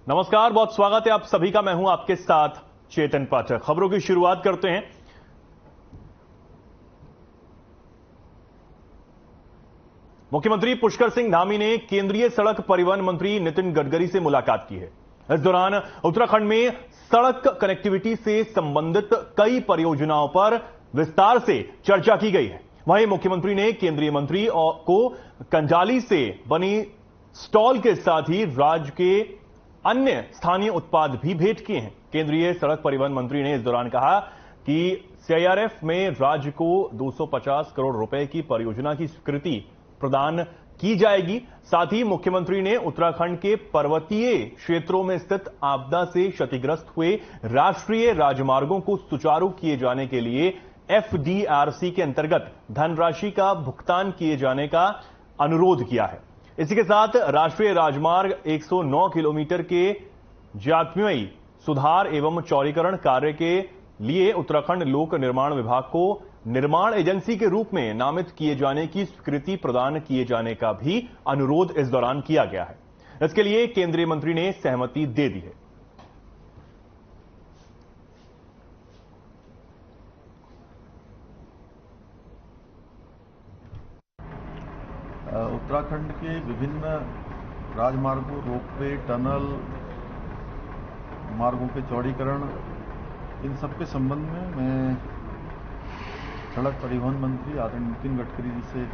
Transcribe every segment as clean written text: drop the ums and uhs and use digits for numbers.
नमस्कार, बहुत स्वागत है आप सभी का। मैं हूं आपके साथ चेतन पाठक। खबरों की शुरुआत करते हैं। मुख्यमंत्री पुष्कर सिंह धामी ने केंद्रीय सड़क परिवहन मंत्री नितिन गडकरी से मुलाकात की है। इस दौरान उत्तराखंड में सड़क कनेक्टिविटी से संबंधित कई परियोजनाओं पर विस्तार से चर्चा की गई है। वहीं मुख्यमंत्री ने केंद्रीय मंत्री को कंजाली से बनी स्टॉल के साथ ही राज्य के अन्य स्थानीय उत्पाद भी भेंट किए हैं। केंद्रीय सड़क परिवहन मंत्री ने इस दौरान कहा कि सीआईआरएफ में राज्य को 250 करोड़ रुपए की परियोजना की स्वीकृति प्रदान की जाएगी। साथ ही मुख्यमंत्री ने उत्तराखंड के पर्वतीय क्षेत्रों में स्थित आपदा से क्षतिग्रस्त हुए राष्ट्रीय राजमार्गों को सुचारू किए जाने के लिए एफडीआरसी के अंतर्गत धनराशि का भुगतान किए जाने का अनुरोध किया है। इसी के साथ राष्ट्रीय राजमार्ग 109 किलोमीटर के ज्यामितीय सुधार एवं चौड़ीकरण कार्य के लिए उत्तराखंड लोक निर्माण विभाग को निर्माण एजेंसी के रूप में नामित किए जाने की स्वीकृति प्रदान किए जाने का भी अनुरोध इस दौरान किया गया है। इसके लिए केंद्रीय मंत्री ने सहमति दे दी है। उत्तराखंड के विभिन्न राजमार्गों, रोपवे, टनल मार्गों के चौड़ीकरण, इन सब के संबंध में मैं सड़क परिवहन मंत्री आदरणीय नितिन गडकरी जी से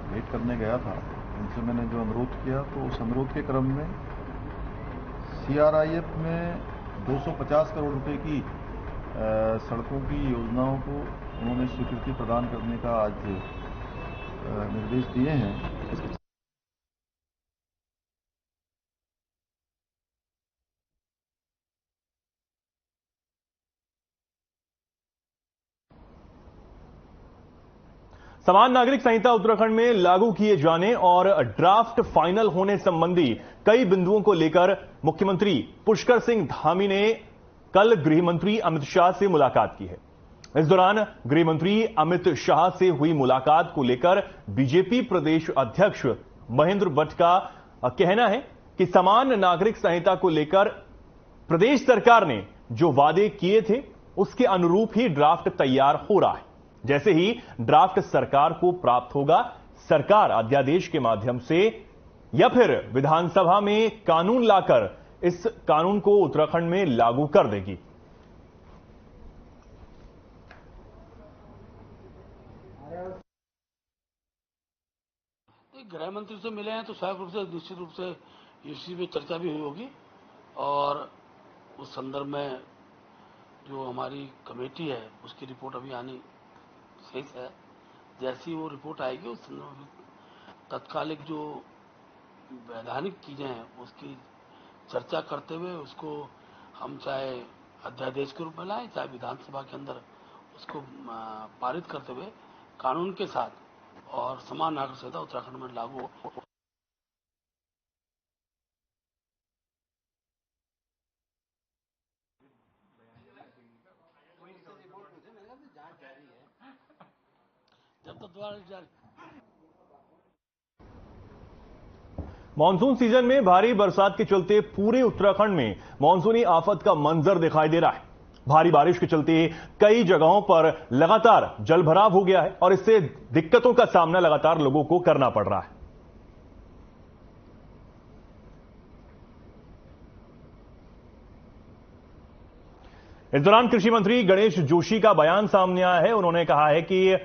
भेंट करने गया था। उनसे मैंने जो अनुरोध किया, तो उस अनुरोध के क्रम में सीआरआईएफ में 250 करोड़ रुपए की सड़कों की योजनाओं को उन्होंने स्वीकृति प्रदान करने का आज निर्देश दिए हैं। समान नागरिक संहिता उत्तराखंड में लागू किए जाने और ड्राफ्ट फाइनल होने संबंधी कई बिंदुओं को लेकर मुख्यमंत्री पुष्कर सिंह धामी ने कल गृह मंत्री अमित शाह से मुलाकात की है। इस दौरान गृह मंत्री अमित शाह से हुई मुलाकात को लेकर बीजेपी प्रदेश अध्यक्ष महेंद्र भट्ट का कहना है कि समान नागरिक संहिता को लेकर प्रदेश सरकार ने जो वादे किए थे उसके अनुरूप ही ड्राफ्ट तैयार हो रहा है। जैसे ही ड्राफ्ट सरकार को प्राप्त होगा, सरकार अध्यादेश के माध्यम से या फिर विधानसभा में कानून लाकर इस कानून को उत्तराखंड में लागू कर देगी। गृह मंत्री से मिले हैं तो स्वाभाविक रूप से निश्चित रूप से इसी में चर्चा भी हुई होगी और उस संदर्भ में जो हमारी कमेटी है उसकी रिपोर्ट अभी आनी शेष है। जैसी वो रिपोर्ट आएगी उस संदर्भ में तत्कालिक जो वैधानिक चीजें हैं उसकी चर्चा करते हुए उसको हम चाहे अध्यादेश के रूप में लाएं, चाहे विधानसभा के अंदर उसको पारित करते हुए कानून के साथ और समान नागरिक संहिता उत्तराखंड में लागू हो। जब तक द्वारा जारी मानसून सीजन में भारी बरसात के चलते पूरे उत्तराखंड में मानसूनी आफत का मंजर दिखाई दे रहा है। भारी बारिश के चलते कई जगहों पर लगातार जलभराव हो गया है और इससे दिक्कतों का सामना लगातार लोगों को करना पड़ रहा है। इस दौरान कृषि मंत्री गणेश जोशी का बयान सामने आया है। उन्होंने कहा है कि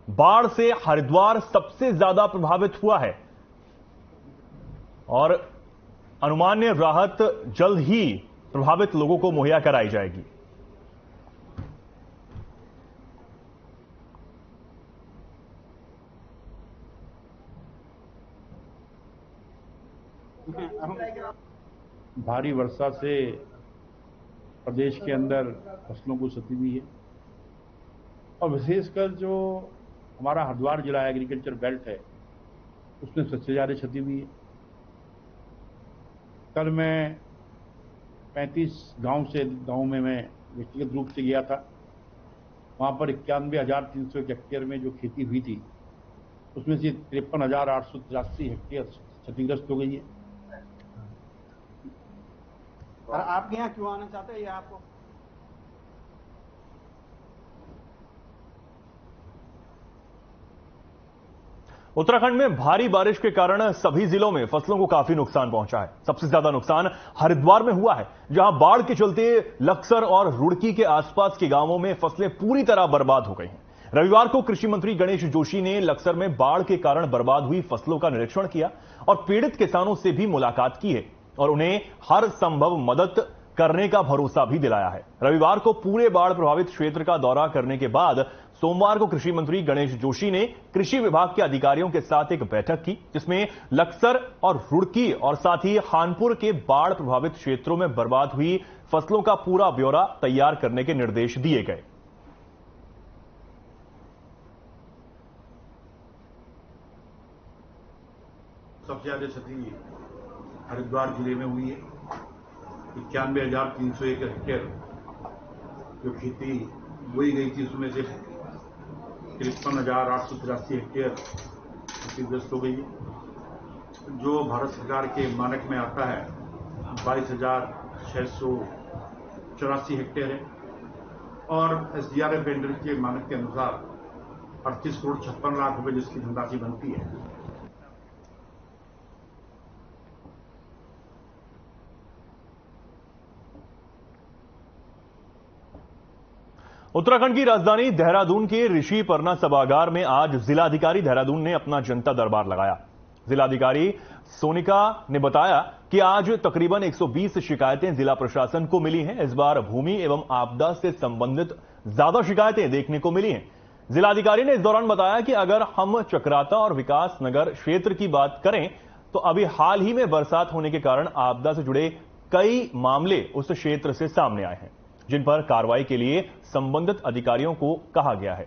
बाढ़ से हरिद्वार सबसे ज्यादा प्रभावित हुआ है और अनुमान्य राहत जल्द ही प्रभावित लोगों को मुहैया कराई जाएगी। भारी वर्षा से प्रदेश के अंदर फसलों को क्षति हुई है और विशेषकर जो हमारा हरिद्वार जिला एग्रीकल्चर बेल्ट है उसमें सबसे ज्यादा क्षति हुई है। कल मैं 35 गांव में मैं व्यक्तिगत रूप से गया था। वहां पर 91,301 हेक्टेयर में जो खेती हुई थी उसमें से 53,883 हेक्टेयर क्षतिग्रस्त हो गई है। और आपके यहाँ क्यों आना चाहते हैं ये आपको? उत्तराखंड में भारी बारिश के कारण सभी जिलों में फसलों को काफी नुकसान पहुंचा है। सबसे ज्यादा नुकसान हरिद्वार में हुआ है, जहां बाढ़ के चलते लक्सर और रुड़की के आसपास के गांवों में फसलें पूरी तरह बर्बाद हो गई हैं। रविवार को कृषि मंत्री गणेश जोशी ने लक्सर में बाढ़ के कारण बर्बाद हुई फसलों का निरीक्षण किया और पीड़ित किसानों से भी मुलाकात की है और उन्हें हर संभव मदद करने का भरोसा भी दिलाया है। रविवार को पूरे बाढ़ प्रभावित क्षेत्र का दौरा करने के बाद सोमवार को कृषि मंत्री गणेश जोशी ने कृषि विभाग के अधिकारियों के साथ एक बैठक की, जिसमें लक्सर और रुड़की और साथ ही खानपुर के बाढ़ प्रभावित क्षेत्रों में बर्बाद हुई फसलों का पूरा ब्यौरा तैयार करने के निर्देश दिए गए। सबसे ज्यादा क्षति हरिद्वार जिले में हुई है। 91,301 हेक्टेयर जो खेती बोई गई थी, उसमें से 53,883 हेक्टेयर क्षतिग्रस्त हो गई है। जो भारत सरकार के मानक में आता है 22,684 हेक्टेयर है और SDRF वेंडर के मानक के अनुसार 38 करोड़ 56 लाख रुपए जिसकी धनराशि बनती है। उत्तराखंड की राजधानी देहरादून के ऋषि परना सभागार में आज जिलाधिकारी देहरादून ने अपना जनता दरबार लगाया। जिलाधिकारी सोनिका ने बताया कि आज तकरीबन 120 शिकायतें जिला प्रशासन को मिली हैं। इस बार भूमि एवं आपदा से संबंधित ज्यादा शिकायतें देखने को मिली हैं। जिलाधिकारी ने इस दौरान बताया कि अगर हम चक्राता और विकास नगर क्षेत्र की बात करें तो अभी हाल ही में बरसात होने के कारण आपदा से जुड़े कई मामले उस क्षेत्र से सामने आए हैं, जिन पर कार्रवाई के लिए संबंधित अधिकारियों को कहा गया है।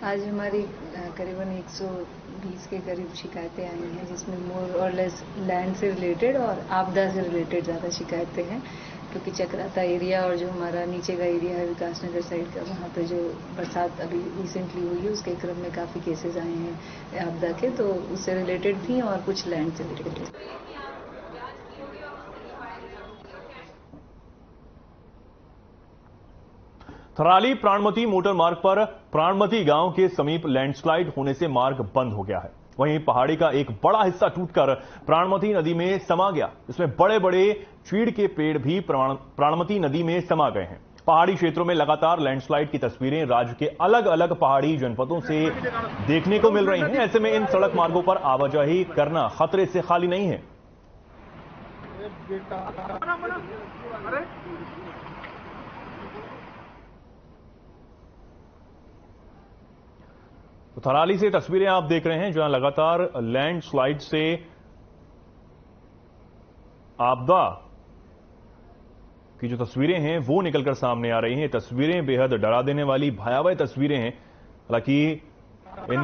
आज हमारी करीबन 120 के करीब शिकायतें आई हैं, जिसमें मोर और लेस लैंड से रिलेटेड और आपदा से रिलेटेड ज़्यादा शिकायतें हैं, क्योंकि चक्राता एरिया और जो हमारा नीचे का एरिया है विकास नगर साइड का, वहाँ पे जो बरसात अभी रिसेंटली हुई है उसके क्रम में काफ़ी केसेस आए हैं आपदा के, तो उससे रिलेटेड थी और कुछ लैंड से रिलेटेड। थराली प्राणमती मोटर मार्ग पर प्राणमती गांव के समीप लैंडस्लाइड होने से मार्ग बंद हो गया है। वहीं पहाड़ी का एक बड़ा हिस्सा टूटकर प्राणमती नदी में समा गया। इसमें बड़े बड़े चीड़ के पेड़ भी प्राणमती नदी में समा गए हैं। पहाड़ी क्षेत्रों में लगातार लैंडस्लाइड की तस्वीरें राज्य के अलग अलग पहाड़ी जनपदों से देखने को मिल रही हैं। ऐसे में इन सड़क मार्गों पर आवाजाही करना खतरे से खाली नहीं है। तो थराली से तस्वीरें आप देख रहे हैं, जहां लगातार लैंडस्लाइड से आपदा की जो तस्वीरें हैं वो निकलकर सामने आ रही हैं। तस्वीरें बेहद डरा देने वाली भयावह तस्वीरें हैं। हालांकि इन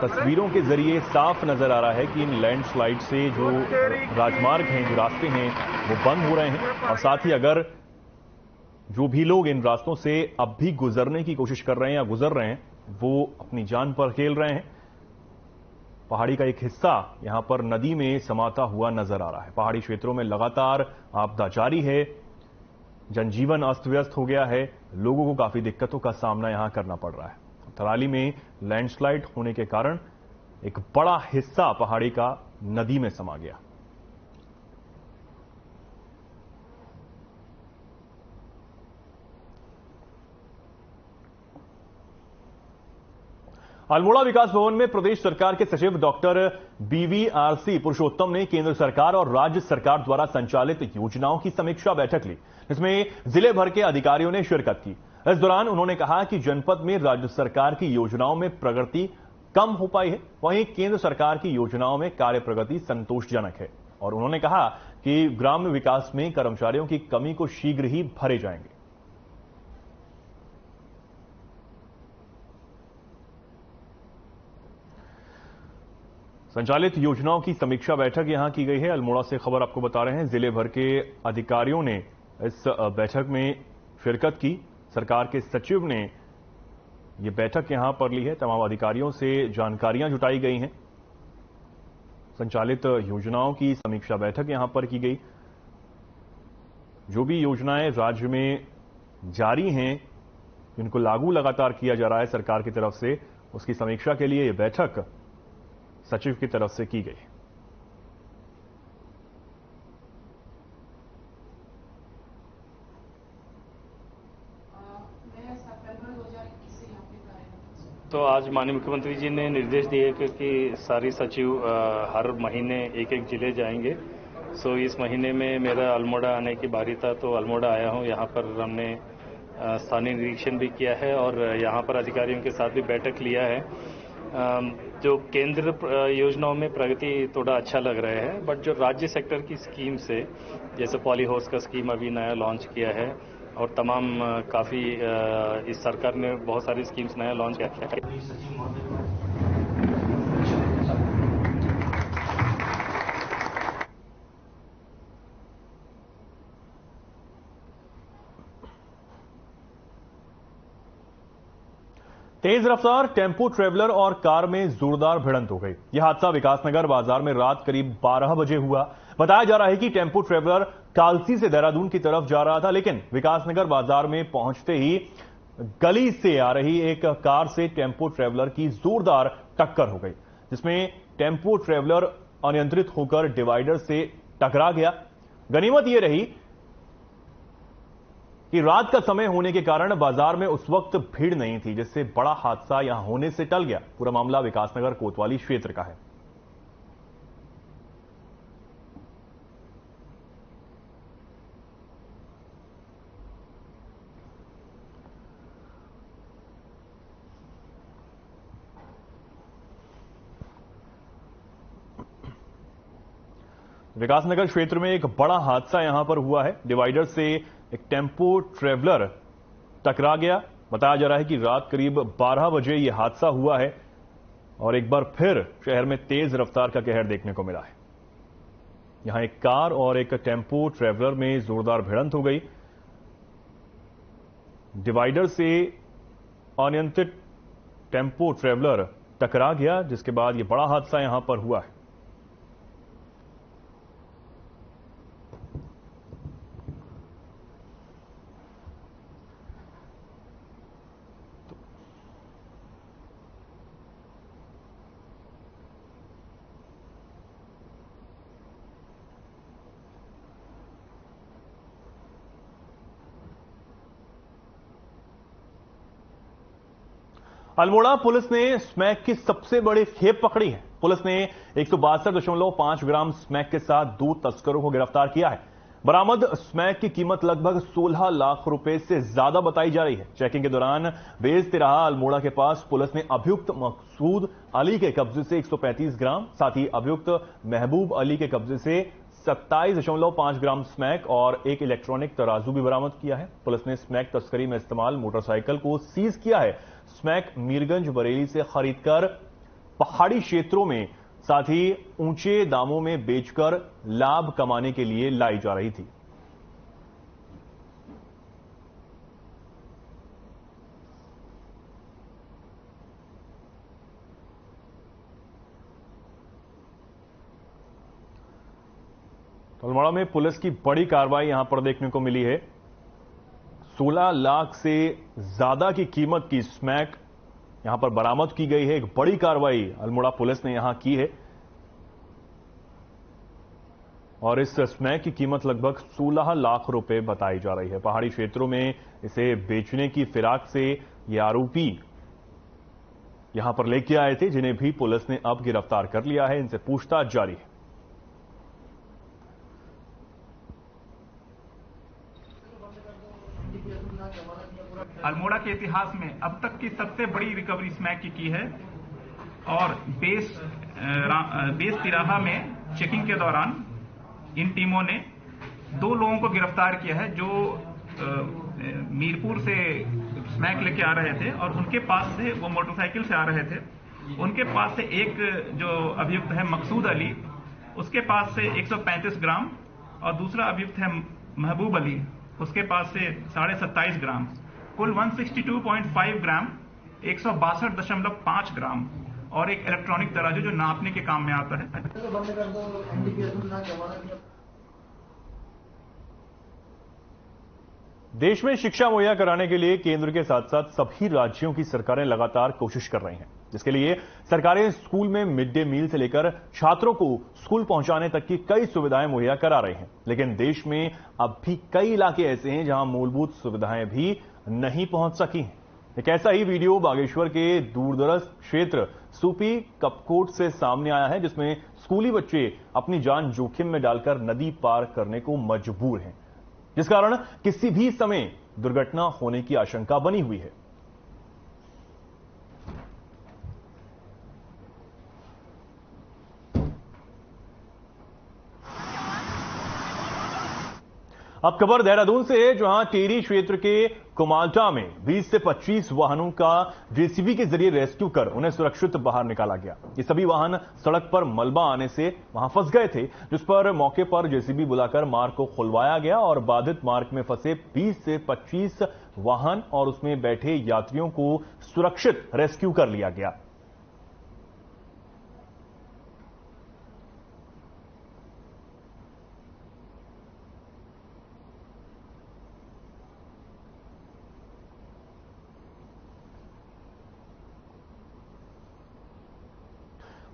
तस्वीरों के जरिए साफ नजर आ रहा है कि इन लैंडस्लाइड से जो राजमार्ग हैं, जो रास्ते हैं, वो बंद हो रहे हैं और साथ ही अगर जो भी लोग इन रास्तों से अब भी गुजरने की कोशिश कर रहे हैं या गुजर रहे हैं, वो अपनी जान पर खेल रहे हैं। पहाड़ी का एक हिस्सा यहां पर नदी में समाता हुआ नजर आ रहा है। पहाड़ी क्षेत्रों में लगातार आपदा जारी है, जनजीवन अस्त व्यस्त हो गया है, लोगों को काफी दिक्कतों का सामना यहां करना पड़ रहा है। थराली में लैंडस्लाइड होने के कारण एक बड़ा हिस्सा पहाड़ी का नदी में समा गया। अल्मोड़ा विकास भवन में प्रदेश सरकार के सचिव डॉक्टर BVRC पुरुषोत्तम ने केंद्र सरकार और राज्य सरकार द्वारा संचालित योजनाओं की समीक्षा बैठक ली, जिसमें जिले भर के अधिकारियों ने शिरकत की। इस दौरान उन्होंने कहा कि जनपद में राज्य सरकार की योजनाओं में प्रगति कम हो पाई है, वहीं केंद्र सरकार की योजनाओं में कार्य प्रगति संतोषजनक है और उन्होंने कहा कि ग्राम्य विकास में कर्मचारियों की कमी को शीघ्र ही भरे जाएंगे। संचालित योजनाओं की समीक्षा बैठक यहां की गई है। अल्मोड़ा से खबर आपको बता रहे हैं। जिले भर के अधिकारियों ने इस बैठक में शिरकत की। सरकार के सचिव ने ये बैठक यहां पर ली है। तमाम अधिकारियों से जानकारियां जुटाई गई हैं। संचालित योजनाओं की समीक्षा बैठक यहां पर की गई। जो भी योजनाएं राज्य में जारी हैं, इनको लागू लगातार किया जा रहा है सरकार की तरफ से, उसकी समीक्षा के लिए यह बैठक सचिव की तरफ से की गई। तो आज माननीय मुख्यमंत्री जी ने निर्देश दिए कि सारी सचिव हर महीने एक एक जिले जाएंगे। सो इस महीने में मेरा अल्मोड़ा आने की बारी था, तो अल्मोड़ा आया हूं। यहां पर हमने स्थानीय निरीक्षण भी किया है और यहां पर अधिकारियों के साथ भी बैठक लिया है। जो केंद्र योजनाओं में प्रगति थोड़ा अच्छा लग रहा है, बट जो राज्य सेक्टर की स्कीम से, जैसे पॉली हाउस का स्कीम अभी नया लॉन्च किया है और तमाम काफ़ी इस सरकार ने बहुत सारी स्कीम्स नया लॉन्च किया है। तेज रफ्तार टेम्पो ट्रेवलर और कार में जोरदार भिड़ंत हो गई। यह हादसा विकासनगर बाजार में रात करीब 12 बजे हुआ। बताया जा रहा है कि टेम्पो ट्रेवलर कालसी से देहरादून की तरफ जा रहा था, लेकिन विकासनगर बाजार में पहुंचते ही गली से आ रही एक कार से टेम्पो ट्रेवलर की जोरदार टक्कर हो गई, जिसमें टेम्पो ट्रेवलर अनियंत्रित होकर डिवाइडर से टकरा गया। गनीमत यह रही कि रात का समय होने के कारण बाजार में उस वक्त भीड़ नहीं थी, जिससे बड़ा हादसा यहां होने से टल गया। पूरा मामला विकासनगर कोतवाली क्षेत्र का है। विकासनगर क्षेत्र में एक बड़ा हादसा यहां पर हुआ है। डिवाइडर से एक टेम्पो ट्रेवलर टकरा गया। बताया जा रहा है कि रात करीब 12 बजे यह हादसा हुआ है और एक बार फिर शहर में तेज रफ्तार का कहर देखने को मिला है। यहां एक कार और एक टेम्पो ट्रेवलर में जोरदार भिड़ंत हो गई। डिवाइडर से अनियंत्रित टेम्पो ट्रेवलर टकरा गया, जिसके बाद यह बड़ा हादसा यहां पर हुआ है। अल्मोड़ा पुलिस ने स्मैक की सबसे बड़ी खेप पकड़ी है। पुलिस ने 162.5 ग्राम स्मैक के साथ 2 तस्करों को गिरफ्तार किया है। बरामद स्मैक की कीमत लगभग 16 लाख रुपए से ज्यादा बताई जा रही है। चेकिंग के दौरान बेइस्तिराहा अल्मोड़ा के पास पुलिस ने अभियुक्त मकसूद अली के कब्जे से 135 ग्राम, साथ ही अभियुक्त महबूब अली के कब्जे से 27.5 ग्राम स्मैक और एक इलेक्ट्रॉनिक तराजू भी बरामद किया है। पुलिस ने स्मैक तस्करी में इस्तेमाल मोटरसाइकिल को सीज किया है। स्मैक मीरगंज बरेली से खरीदकर पहाड़ी क्षेत्रों में, साथ ही ऊंचे दामों में बेचकर लाभ कमाने के लिए लाई जा रही थी। अल्मोड़ा में पुलिस की बड़ी कार्रवाई यहां पर देखने को मिली है। 16 लाख से ज्यादा की कीमत की स्मैक यहां पर बरामद की गई है। एक बड़ी कार्रवाई अल्मोड़ा पुलिस ने यहां की है और इस स्मैक की कीमत लगभग 16 लाख रुपए बताई जा रही है। पहाड़ी क्षेत्रों में इसे बेचने की फिराक से ये आरोपी यहां पर लेके आए थे, जिन्हें भी पुलिस ने अब गिरफ्तार कर लिया है। इनसे पूछताछ जारी है। अल्मोड़ा के इतिहास में अब तक की सबसे बड़ी रिकवरी स्मैक की है और बेइस्तिराहा में चेकिंग के दौरान इन टीमों ने 2 लोगों को गिरफ्तार किया है जो मीरपुर से स्मैक लेके आ रहे थे और उनके पास से वो मोटरसाइकिल से आ रहे थे उनके पास से एक जो अभियुक्त है मकसूद अली, उसके पास से 135 ग्राम और दूसरा अभियुक्त है महबूब अली, उसके पास से 27.5 ग्राम, कुल 162.5 ग्राम, 162.5 ग्राम और एक इलेक्ट्रॉनिक तराजू जो नापने के काम में आता है। देश में शिक्षा मुहैया कराने के लिए केंद्र के साथ साथ सभी राज्यों की सरकारें लगातार कोशिश कर रही हैं, जिसके लिए सरकारें स्कूल में मिड डे मील से लेकर छात्रों को स्कूल पहुंचाने तक की कई सुविधाएं मुहैया करा रही हैं। लेकिन देश में अब भी कई इलाके ऐसे हैं जहां मूलभूत सुविधाएं भी नहीं पहुंच सकी हैं। एक ऐसा ही वीडियो बागेश्वर के दूरदराज क्षेत्र सूपी कपकोट से सामने आया है, जिसमें स्कूली बच्चे अपनी जान जोखिम में डालकर नदी पार करने को मजबूर हैं, जिस कारण किसी भी समय दुर्घटना होने की आशंका बनी हुई है। अब खबर देहरादून से है, जहां टेरी क्षेत्र के कुमाल्टा में 20 से 25 वाहनों का जेसीबी के जरिए रेस्क्यू कर उन्हें सुरक्षित बाहर निकाला गया। ये सभी वाहन सड़क पर मलबा आने से वहां फंस गए थे, जिस पर मौके पर जेसीबी बुलाकर मार्ग को खुलवाया गया और बाधित मार्ग में फंसे 20 से 25 वाहन और उसमें बैठे यात्रियों को सुरक्षित रेस्क्यू कर लिया गया।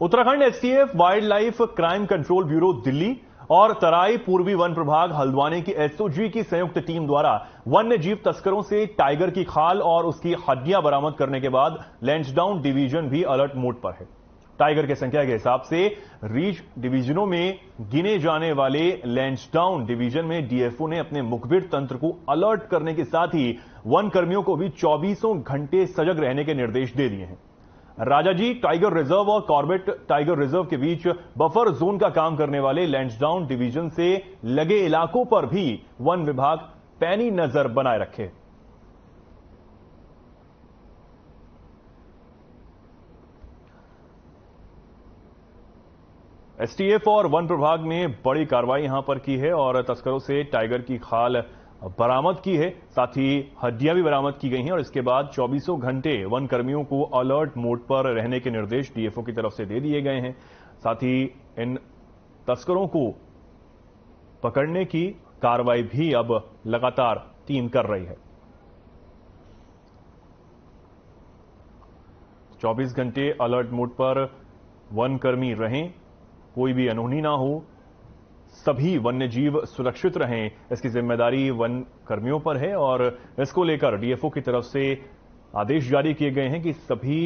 Uttarakhand STF, wild life crime control bureau Delhi और तराई पूर्वी वन प्रभाग हल्द्वानी की एसओजी की संयुक्त टीम द्वारा वन्य जीव तस्करों से टाइगर की खाल और उसकी हड्डियां बरामद करने के बाद लैंसडाउन डिवीजन भी अलर्ट मोड पर है। टाइगर की संख्या के हिसाब से रीच डिवीजनों में गिने जाने वाले लैंसडाउन डिवीजन में डीएफओ ने अपने मुखबिर तंत्र को अलर्ट करने के साथ ही वन कर्मियों को भी 24 घंटे सजग रहने के निर्देश दे दिए हैं। राजाजी टाइगर रिजर्व और कॉर्बेट टाइगर रिजर्व के बीच बफर जोन का काम करने वाले लैंसडाउन डिवीजन से लगे इलाकों पर भी वन विभाग पैनी नजर बनाए रखे। एसटीएफ और वन विभाग ने बड़ी कार्रवाई यहां पर की है और तस्करों से टाइगर की खाल बरामद की है, साथ ही हड्डियां भी बरामद की गई हैं और इसके बाद 24 घंटे वन कर्मियों को अलर्ट मोड पर रहने के निर्देश डीएफओ की तरफ से दे दिए गए हैं। साथ ही इन तस्करों को पकड़ने की कार्रवाई भी अब लगातार टीम कर रही है। 24 घंटे अलर्ट मोड पर वन कर्मी रहें, कोई भी अनहोनी ना हो, सभी वन्य जीव सुरक्षित रहें, इसकी जिम्मेदारी वन कर्मियों पर है और इसको लेकर डीएफओ की तरफ से आदेश जारी किए गए हैं कि सभी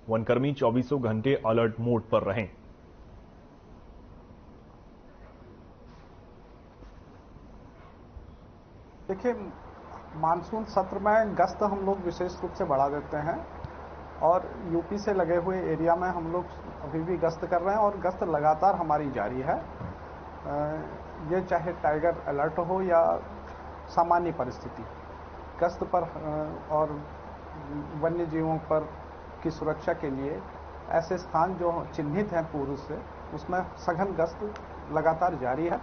वनकर्मी 24 घंटे अलर्ट मोड पर रहें। देखिए, मानसून सत्र में गश्त हम लोग विशेष रूप से बढ़ा देते हैं और यूपी से लगे हुए एरिया में हम लोग अभी भी गश्त कर रहे हैं और गश्त लगातार हमारी जारी है। ये चाहे टाइगर अलर्ट हो या सामान्य परिस्थिति, गश्त पर और वन्य जीवों पर की सुरक्षा के लिए ऐसे स्थान जो चिन्हित हैं पूर्व से, उसमें सघन गश्त लगातार जारी है।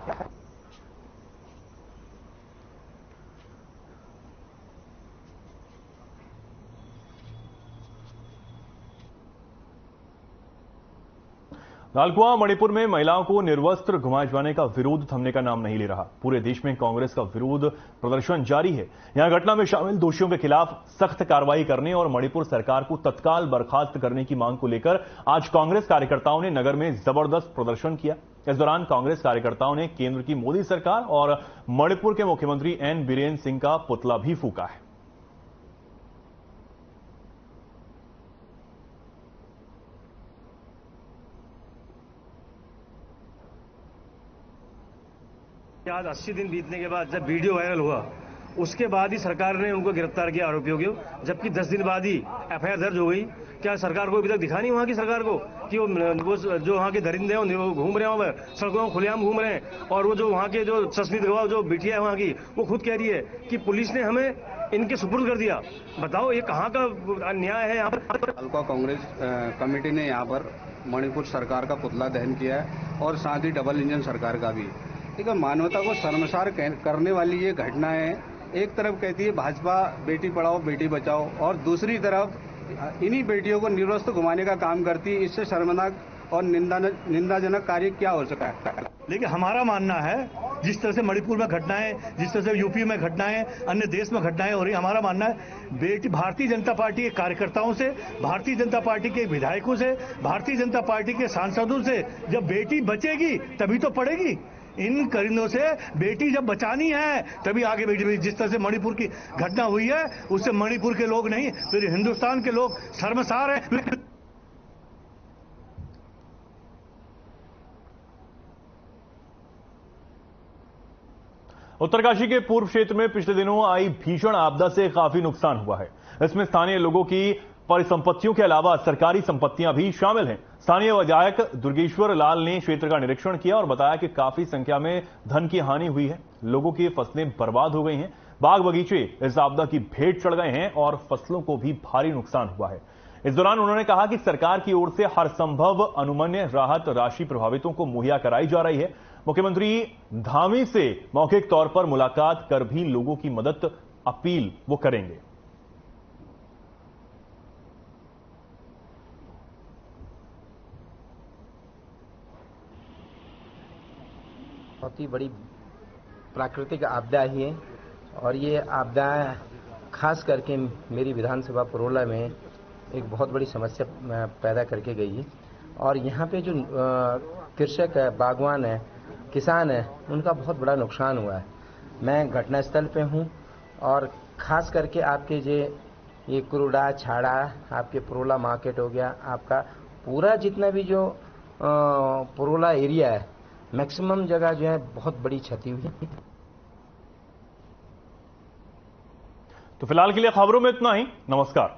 लालकुआं मणिपुर में महिलाओं को निर्वस्त्र घुमाए जाने का विरोध थमने का नाम नहीं ले रहा। पूरे देश में कांग्रेस का विरोध प्रदर्शन जारी है। यहां घटना में शामिल दोषियों के खिलाफ सख्त कार्रवाई करने और मणिपुर सरकार को तत्काल बर्खास्त करने की मांग को लेकर आज कांग्रेस कार्यकर्ताओं ने नगर में जबरदस्त प्रदर्शन किया। इस दौरान कांग्रेस कार्यकर्ताओं ने केंद्र की मोदी सरकार और मणिपुर के मुख्यमंत्री एन बीरेन सिंह का पुतला भी फूंका है। आज 80 दिन बीतने के बाद जब वीडियो वायरल हुआ, उसके बाद ही सरकार ने उनको गिरफ्तार किया आरोपियों को, जबकि 10 दिन बाद ही एफआईआर दर्ज हो गई। क्या सरकार को अभी तक दिखा नहीं वहां की सरकार को कि वो जो वहां के दरिंदे हैं वो घूम रहे हैं, सड़कों में खुलेआम घूम रहे हैं, और वो जो वहां के जो सस्मित गवाह जो बिटिया है वहां की, वो खुद कह रही है कि पुलिस ने हमें इनके सुपुर्द कर दिया। बताओ ये कहाँ का न्याय है यहाँ पर? हल्का कांग्रेस कमेटी ने यहाँ पर मणिपुर सरकार का पुतला दहन किया है और साथ ही डबल इंजन सरकार का भी। ठीक है, मानवता को शर्मसार करने वाली ये घटना है। एक तरफ कहती है भाजपा बेटी पढ़ाओ बेटी बचाओ और दूसरी तरफ इन्हीं बेटियों को निर्वस्त्र घुमाने का काम करती है। इससे शर्मनाक और निंदाजनक कार्य क्या हो सका है? लेकिन हमारा मानना है जिस तरह से मणिपुर में घटनाएं, जिस तरह से यूपी में घटनाएं, अन्य देश में घटनाएं हो रही, हमारा मानना है भारतीय जनता पार्टी के कार्यकर्ताओं से, भारतीय जनता पार्टी के विधायकों से, भारतीय जनता पार्टी के सांसदों से जब बेटी बचेगी तभी तो पढ़ेगी। इन करिंदों से बेटी जब बचानी है तभी आगे बेटी। जिस तरह से मणिपुर की घटना हुई है उससे मणिपुर के लोग नहीं फिर हिंदुस्तान के लोग शर्मसार हैं। उत्तरकाशी के पूर्व क्षेत्र में पिछले दिनों आई भीषण आपदा से काफी नुकसान हुआ है। इसमें स्थानीय लोगों की परिसंपत्तियों के अलावा सरकारी संपत्तियां भी शामिल हैं। स्थानीय विधायक दुर्गेश्वर लाल ने क्षेत्र का निरीक्षण किया और बताया कि काफी संख्या में धन की हानि हुई है, लोगों की फसलें बर्बाद हो गई हैं, बाग बगीचे इस आपदा की भेंट चढ़ गए हैं और फसलों को भी भारी नुकसान हुआ है। इस दौरान उन्होंने कहा कि सरकार की ओर से हर संभव अनुमन्य राहत राशि प्रभावितों को मुहैया कराई जा रही है। मुख्यमंत्री धामी से मौखिक तौर पर मुलाकात कर भी लोगों की मदद अपील वो करेंगे। बहुत ही बड़ी प्राकृतिक आपदा ही है और ये आपदा खास करके मेरी विधानसभा परोला में एक बहुत बड़ी समस्या पैदा करके गई है। और यहाँ पे जो कृषक है, बागवान है, किसान है, उनका बहुत बड़ा नुकसान हुआ है। मैं घटनास्थल पे हूँ और खास करके आपके ये कुरुड़ा, छाड़ा, आपके परोला मार्केट हो गया, आपका पूरा जितना भी जो परोला एरिया है, मैक्सिमम जगह जो है बहुत बड़ी क्षति हुई है। तो फिलहाल के लिए खबरों में इतना ही। नमस्कार।